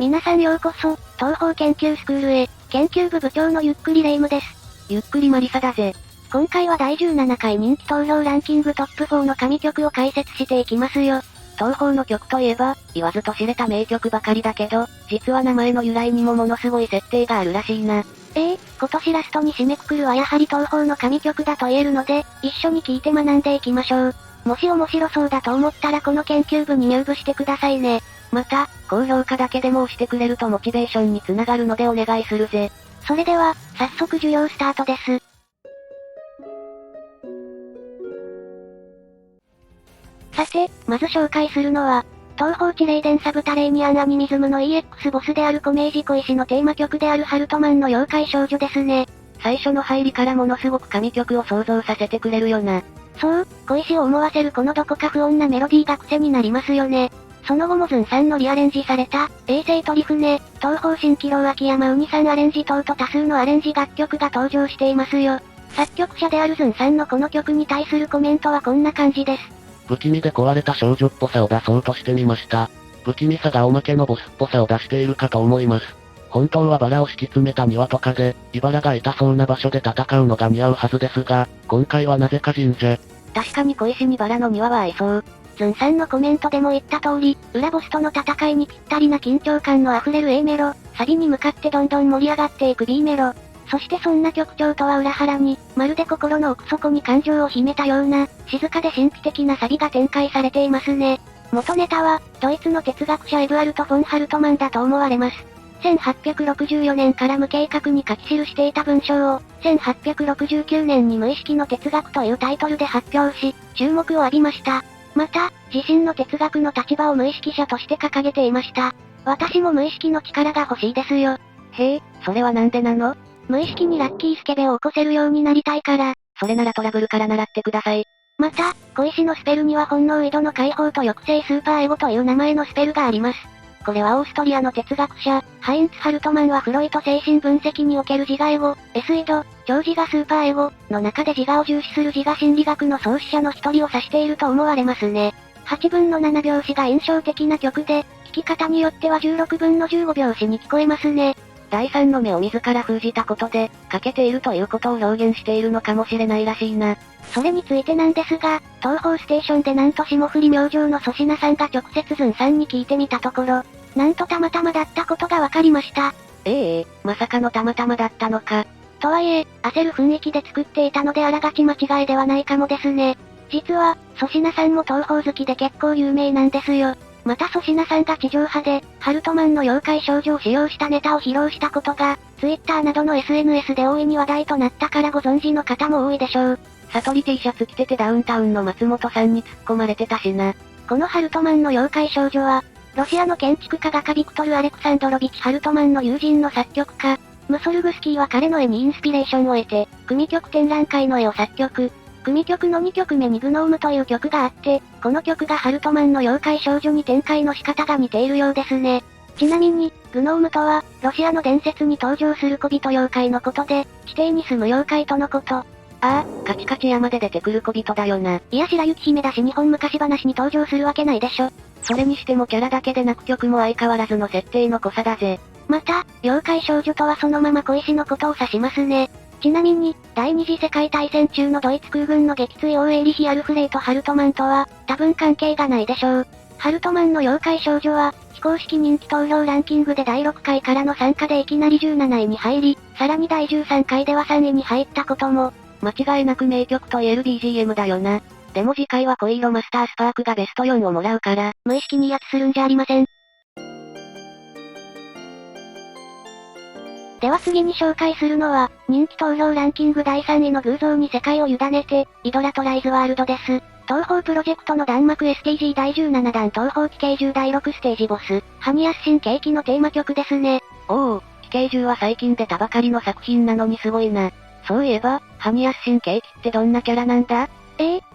皆さんようこそ、東方研究スクールへ、研究部部長のゆっくりレ夢ムです。ゆっくりマリサだぜ。今回は第17回人気投票ランキングトップ4の神曲を解説していきますよ。東方の曲といえば、言わずと知れた名曲ばかりだけど、実は名前の由来にもものすごい設定があるらしいな。今年ラストに締めくくるはやはり東方の神曲だと言えるので、一緒に聴いて学んでいきましょう。もし面白そうだと思ったらこの研究部に入部してくださいね。また、高評価だけでも押してくれるとモチベーションにつながるのでお願いするぜ。それでは、早速授業スタートです。さて、まず紹介するのは、東方地霊伝サブタレーニアンアニミズムの EX ボスであるコメージ小石のテーマ曲であるハルトマンの妖怪少女ですね。最初の入りからものすごく神曲を想像させてくれるよな。そう、小石を思わせるこのどこか不穏なメロディーが癖になりますよね。その後もズンさんのリアレンジされた、衛星鳥船、東方蜃気楼秋山ウニさんアレンジ等と多数のアレンジ楽曲が登場していますよ。作曲者であるズンさんのこの曲に対するコメントはこんな感じです。不気味で壊れた少女っぽさを出そうとしてみました。不気味さがおまけのボスっぽさを出しているかと思います。本当はバラを敷き詰めた庭とかで、茨が痛そうな場所で戦うのが似合うはずですが、今回はなぜか神社。確かに小石にバラの庭は合いそう。ズンさんのコメントでも言った通り、裏ボスとの戦いにぴったりな緊張感の溢れる A メロ、サビに向かってどんどん盛り上がっていく B メロ。そしてそんな曲調とは裏腹に、まるで心の奥底に感情を秘めたような、静かで神秘的なサビが展開されていますね。元ネタは、ドイツの哲学者エブアルト・フォン・ハルトマンだと思われます。1864年から無計画に書き記していた文章を、1869年に無意識の哲学というタイトルで発表し、注目を浴びました。また、自身の哲学の立場を無意識者として掲げていました。私も無意識の力が欲しいですよ。へえ、それはなんでなの？無意識にラッキースケベを起こせるようになりたいから。それならトラブルから習ってください。また、小石のスペルには本能移動の解放と抑制スーパーエゴという名前のスペルがあります。これはオーストリアの哲学者、ハインツ・ハルトマンはフロイト精神分析における自我エゴ、S 移動、超自我スーパーエゴの中で自我を重視する自我心理学の創始者の一人を指していると思われますね。8分の7拍子が印象的な曲で、聴き方によっては16分の15拍子に聞こえますね。第三の目を自ら封じたことで、欠けているということを表現しているのかもしれないらしいな。それについてなんですが、東方ステーションでなんと霜降り明星の粗品さんが直接ズンさんに聞いてみたところ、なんとたまたまだったことが分かりました。まさかのたまたまだったのか。とはいえ、焦る雰囲気で作っていたのであらがち間違いではないかもですね。実は、粗品さんも東方好きで結構有名なんですよ。また粗品さんが地上波で、ハルトマンの妖怪少女を使用したネタを披露したことが、Twitter などの SNS で大いに話題となったからご存知の方も多いでしょう。悟り T シャツ着ててダウンタウンの松本さんに突っ込まれてたしな。このハルトマンの妖怪少女は、ロシアの建築家画家ビクトル・アレクサンドロビチ・ハルトマンの友人の作曲家、ムソルグスキーは彼の絵にインスピレーションを得て、組曲展覧会の絵を作曲。組曲の2曲目にグノームという曲があって、この曲がハルトマンの妖怪少女に展開の仕方が似ているようですね。ちなみに、グノームとは、ロシアの伝説に登場する小人妖怪のことで、地底に住む妖怪とのこと。カチカチ山で出てくる小人だよな。いや白雪姫だし日本昔話に登場するわけないでしょ。それにしてもキャラだけでなく曲も相変わらずの設定の濃さだぜ。また、妖怪少女とはそのまま小石のことを指しますね。ちなみに、第二次世界大戦中のドイツ空軍の撃墜王エーリヒ・アルフレイとハルトマンとは、多分関係がないでしょう。ハルトマンの妖怪少女は、非公式人気投票ランキングで第6回からの参加でいきなり17位に入り、さらに第13回では3位に入ったことも、間違いなく名曲と言える BGM だよな。でも次回は恋色マスタースパークがベスト4をもらうから、無意識に威圧するんじゃありません。では次に紹介するのは、人気投票ランキング第3位の偶像に世界を委ねて、イドラトライズワールドです。東方プロジェクトの弾幕 STG 第17弾東方奇形獣第6ステージボス、ハニヤス新ケーキのテーマ曲ですね。奇形獣は最近出たばかりの作品なのにすごいな。そういえば、ハニヤス新ケーキってどんなキャラなんだ？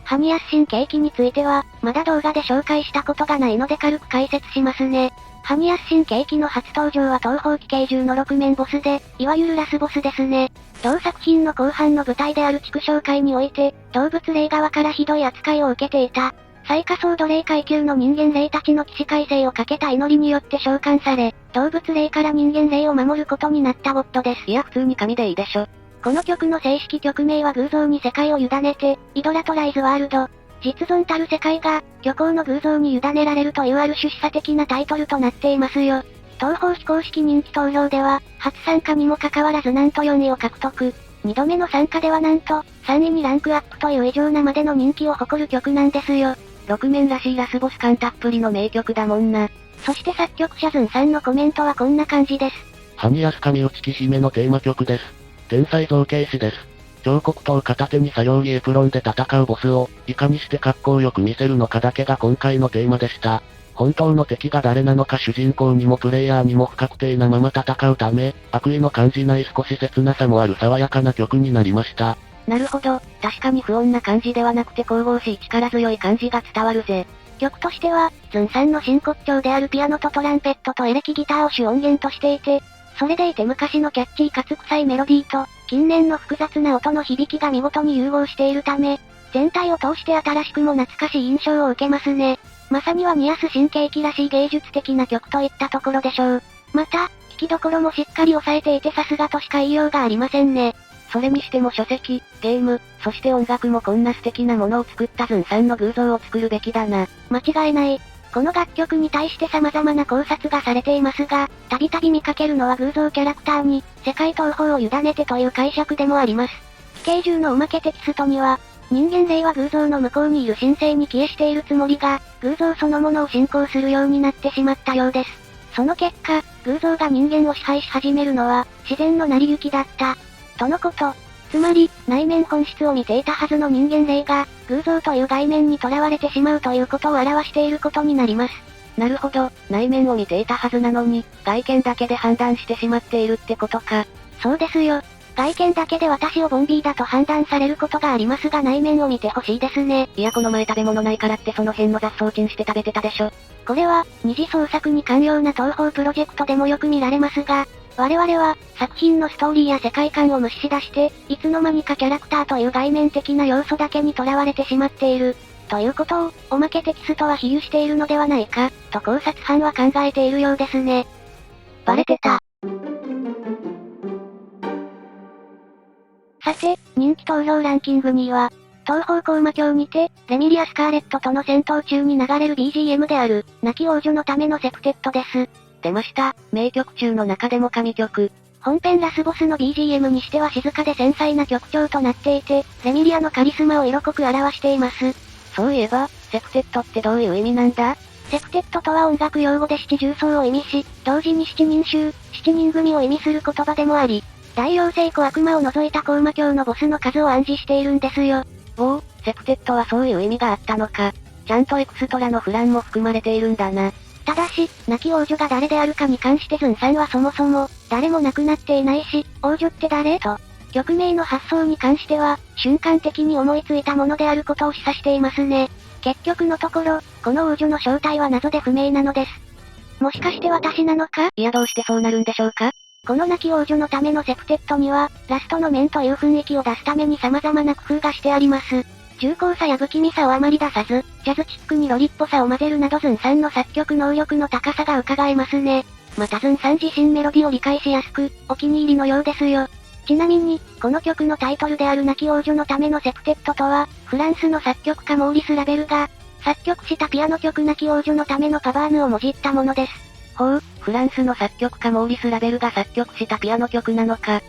ハニヤス新ケーキについては、まだ動画で紹介したことがないので軽く解説しますね。ハニヤス新ケーキの初登場は東方奇形獣の6面ボスで、いわゆるラスボスですね。同作品の後半の舞台である畜生界において、動物霊側からひどい扱いを受けていた。最下層奴隷階級の人間霊たちの起死回生をかけた祈りによって召喚され、動物霊から人間霊を守ることになったゴッドです。いや普通に神でいいでしょ。この曲の正式曲名は偶像に世界を委ねて、イドラトライズワールド。実存たる世界が、虚構の偶像に委ねられるというある種示唆的なタイトルとなっていますよ。東方非公式人気投票では、初参加にもかかわらずなんと4位を獲得。2度目の参加ではなんと、3位にランクアップという異常なまでの人気を誇る曲なんですよ。6面らしいラスボス感たっぷりの名曲だもんな。そして作曲者ズンさんのコメントはこんな感じです。埴安神内木姫のテーマ曲です。天才造形師です。彫刻刀片手に作業着エプロンで戦うボスを、いかにして格好よく見せるのかだけが今回のテーマでした。本当の敵が誰なのか主人公にもプレイヤーにも不確定なまま戦うため、悪意の感じない少し切なさもある爽やかな曲になりました。なるほど、確かに不穏な感じではなくて神々しい力強い感じが伝わるぜ。曲としては、ズンさんの真骨頂であるピアノとトランペットとエレキギターを主音源としていて、それでいて昔のキャッチーかつ臭いメロディーと、近年の複雑な音の響きが見事に融合しているため、全体を通して新しくも懐かしい印象を受けますね。まさにはニアス神経期らしい芸術的な曲といったところでしょう。また、聴きどころもしっかり抑えていてさすがとしか言いようがありませんね。それにしても書籍、ゲーム、そして音楽もこんな素敵なものを作ったズンさんの偶像を作るべきだな。間違いない。この楽曲に対して様々な考察がされていますが、たびたび見かけるのは偶像キャラクターに、世界統合を委ねてという解釈でもあります。奇形獣のおまけテキストには、人間霊は偶像の向こうにいる神聖に帰依しているつもりが、偶像そのものを信仰するようになってしまったようです。その結果、偶像が人間を支配し始めるのは、自然の成り行きだった。とのこと。つまり、内面本質を見ていたはずの人間霊が、偶像という外面に囚われてしまうということを表していることになります。なるほど、内面を見ていたはずなのに、外見だけで判断してしまっているってことか。そうですよ。外見だけで私をボンビーだと判断されることがありますが内面を見てほしいですね。いやこの前食べ物ないからってその辺の雑草チンして食べてたでしょ。これは、二次創作に寛容な東宝プロジェクトでもよく見られますが、我々は、作品のストーリーや世界観を無視し出して、いつの間にかキャラクターという外面的な要素だけに囚われてしまっている。ということを、おまけテキストは比喩しているのではないか、と考察班は考えているようですね。バレてた。さて、人気投票ランキング2位は、東方コーマ教にて、レミリア・スカーレットとの戦闘中に流れる BGM である、亡き王女のためのセプテッドです。出ました。名曲中の中でも神曲。本編ラスボスの BGM にしては静かで繊細な曲調となっていて、レミリアのカリスマを色濃く表しています。そういえば、セプテッドってどういう意味なんだ？セプテッドとは音楽用語で七重奏を意味し、同時に七人衆、七人組を意味する言葉でもあり、大妖精小悪魔を除いたコーマ教のボスの数を暗示しているんですよ。おお、セプテッドはそういう意味があったのか。ちゃんとエクストラのフランも含まれているんだな。ただし、亡き王女が誰であるかに関してズンさんはそもそも、誰も亡くなっていないし、王女って誰と、曲名の発想に関しては、瞬間的に思いついたものであることを示唆していますね。結局のところ、この王女の正体は謎で不明なのです。もしかして私なのか？いやどうしてそうなるんでしょうか？この亡き王女のためのセプテッドには、ラストの面という雰囲気を出すために様々な工夫がしてあります。重厚さや不気味さをあまり出さず、ジャズチックにロリっぽさを混ぜるなどズンさんの作曲能力の高さが伺えますね。またズンさん自身メロディを理解しやすく、お気に入りのようですよ。ちなみに、この曲のタイトルである亡き王女のためのセプテッドとは、フランスの作曲家モーリス・ラベルが、作曲したピアノ曲亡き王女のためのパバーヌをもじったものです。ほう、フランスの作曲家モーリス・ラベルが作曲したピアノ曲なのか。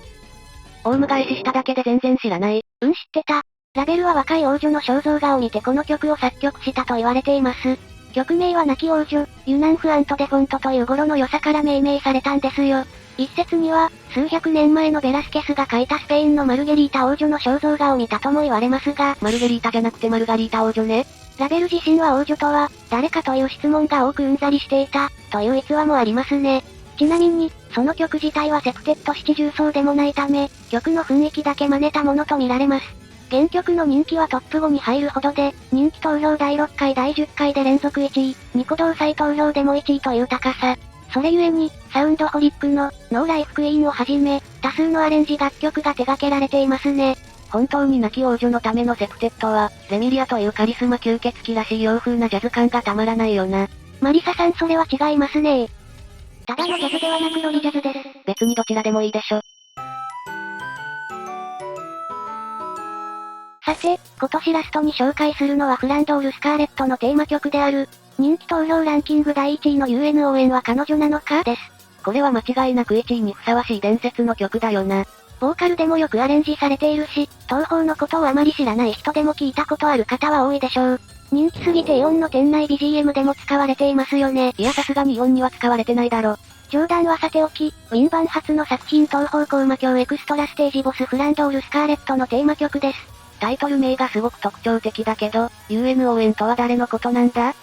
オウム返ししただけで全然知らない。知ってた。ラベルは若い王女の肖像画を見てこの曲を作曲したと言われています。曲名は亡き王女、ユナンフ・アント・デフォントという語呂の良さから命名されたんですよ。一説には、数百年前のベラスケスが描いたスペインのマルゲリータ王女の肖像画を見たとも言われますが、マルゲリータじゃなくてマルガリータ王女ね。ラベル自身は王女とは、誰かという質問が多くうんざりしていた、という逸話もありますね。ちなみに、その曲自体はセプテッド七重奏でもないため、曲の雰囲気だけ真似たものと見られます。原曲の人気はトップ5に入るほどで、人気投票第6回第10回で連続1位、ニコ動再投票でも1位という高さ。それゆえに、サウンドホリックの、ノーライフクイーンをはじめ、多数のアレンジ楽曲が手掛けられていますね。本当に亡き王女のためのセプテッドは、レミリアというカリスマ吸血鬼らしい洋風なジャズ感がたまらないよな。マリサさんそれは違いますね。ただのジャズではなくロリジャズです。別にどちらでもいいでしょ。さて、今年ラストに紹介するのはフランドール・スカーレットのテーマ曲である、人気投票ランキング第1位の UNON は彼女なのかです。これは間違いなく1位にふさわしい伝説の曲だよな。ボーカルでもよくアレンジされているし、東宝のことをあまり知らない人でも聞いたことある方は多いでしょう。人気すぎてイオンの店内 BGM でも使われていますよね。いやさすがにイオンには使われてないだろ。冗談はさておき、ウィン版初の作品東宝コウマ教エクストラステージボスフランドール・スカーレットのテーマ曲です。タイトル名がすごく特徴的だけど、UNON とは誰のことなんだ？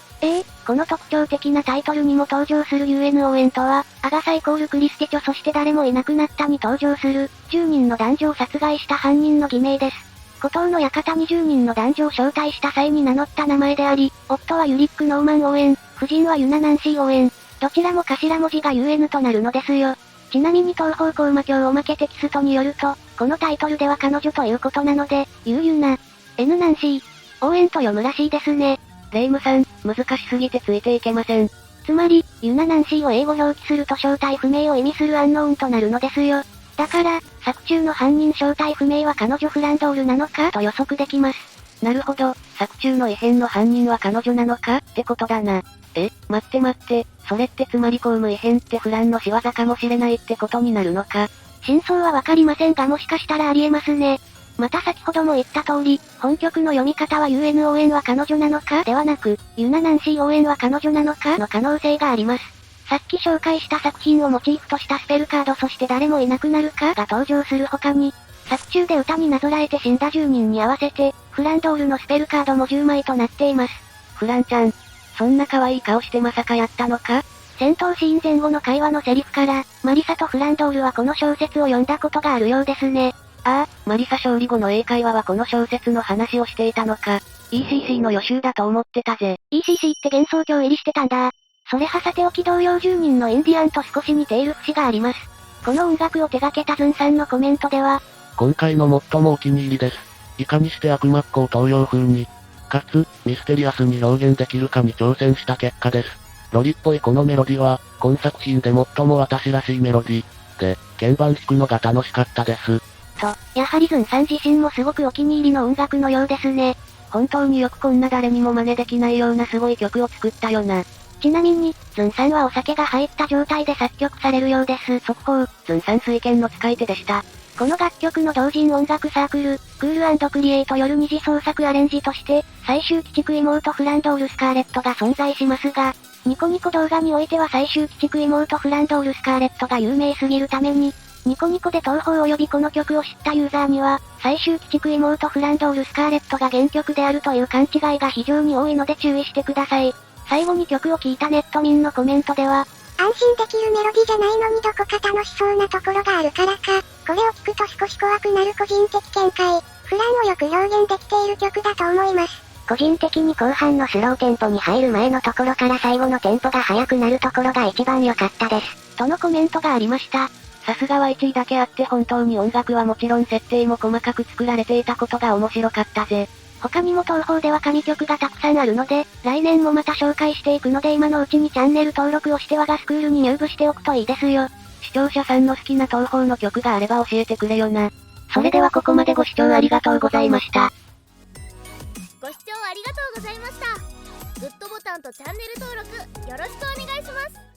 この特徴的なタイトルにも登場する UNON とは、アガサイコールクリステチョそして誰もいなくなったに登場する、10人の男女を殺害した犯人の偽名です。孤島の館に10人の男女を招待した際に名乗った名前であり、夫はユリック・ノーマン・オーエン、夫人はユナ・ナンシー・オーエン、どちらも頭文字が UN となるのですよ。ちなみに東方コウマ教おまけテキストによると、このタイトルでは彼女ということなので、ユナ、N ナンシー、オーエンと読むらしいですね。レイムさん、難しすぎてついていけません。つまり、ユナナンシーを英語表記すると正体不明を意味するアンノーンとなるのですよ。だから、作中の犯人正体不明は彼女フランドールなのかと予測できます。なるほど、作中の異変の犯人は彼女なのかってことだな。待って、それってつまり公務異変ってフランの仕業かもしれないってことになるのか。真相はわかりませんがもしかしたらありえますね。また先ほども言った通り、本曲の読み方は UNON は彼女なのかではなく、ユナナンシー・オーエンは彼女なのかの可能性があります。さっき紹介した作品をモチーフとしたスペルカードそして誰もいなくなるかが登場する他に、作中で歌になぞらえて死んだ10人に合わせて、フランドールのスペルカードも10枚となっています。フランちゃん、そんな可愛い顔してまさかやったのか？戦闘シーン前後の会話のセリフから、マリサとフランドールはこの小説を読んだことがあるようですね。マリサ勝利後の英会話はこの小説の話をしていたのか。ECC の予習だと思ってたぜ。ECC って幻想郷入りしてたんだ。それはさておき同様10人のインディアンと少し似ている節があります。この音楽を手掛けたズンさんのコメントでは、今回の最もお気に入りです。いかにして悪魔っ子を東洋風に、かつ、ミステリアスに表現できるかに挑戦した結果です。ロリっぽいこのメロディは、今作品で最も私らしいメロディで、鍵盤弾くのが楽しかったです。やはりズンさん自身もすごくお気に入りの音楽のようですね。本当によくこんな誰にも真似できないようなすごい曲を作ったよな。ちなみに、ズンさんはお酒が入った状態で作曲されるようです。速報、ズンさん水拳の使い手でした。この楽曲の同人音楽サークル、クール&クリエイトよる二次創作アレンジとして、最終鬼畜妹フランドールスカーレットが存在しますが、ニコニコ動画においては最終鬼畜妹フランドールスカーレットが有名すぎるために、ニコニコで東宝及びこの曲を知ったユーザーには、最終鬼畜妹フランドールスカーレットが原曲であるという勘違いが非常に多いので注意してください。最後に曲を聴いたネット民のコメントでは、安心できるメロディじゃないのにどこか楽しそうなところがあるからか、これを聴くと少し怖くなる個人的見解。フランをよく表現できている曲だと思います。個人的に後半のスローテンポに入る前のところから最後のテンポが速くなるところが一番良かったです。とのコメントがありました。さすがは1位だけあって本当に音楽はもちろん設定も細かく作られていたことが面白かったぜ。他にも東宝では神曲がたくさんあるので、来年もまた紹介していくので今のうちにチャンネル登録をして我がスクールに入部しておくといいですよ。視聴者さんの好きな東宝の曲があれば教えてくれよな。それではここまでご視聴ありがとうございました。ご視聴ありがとうございました。グッドボタンとチャンネル登録よろしくお願いします。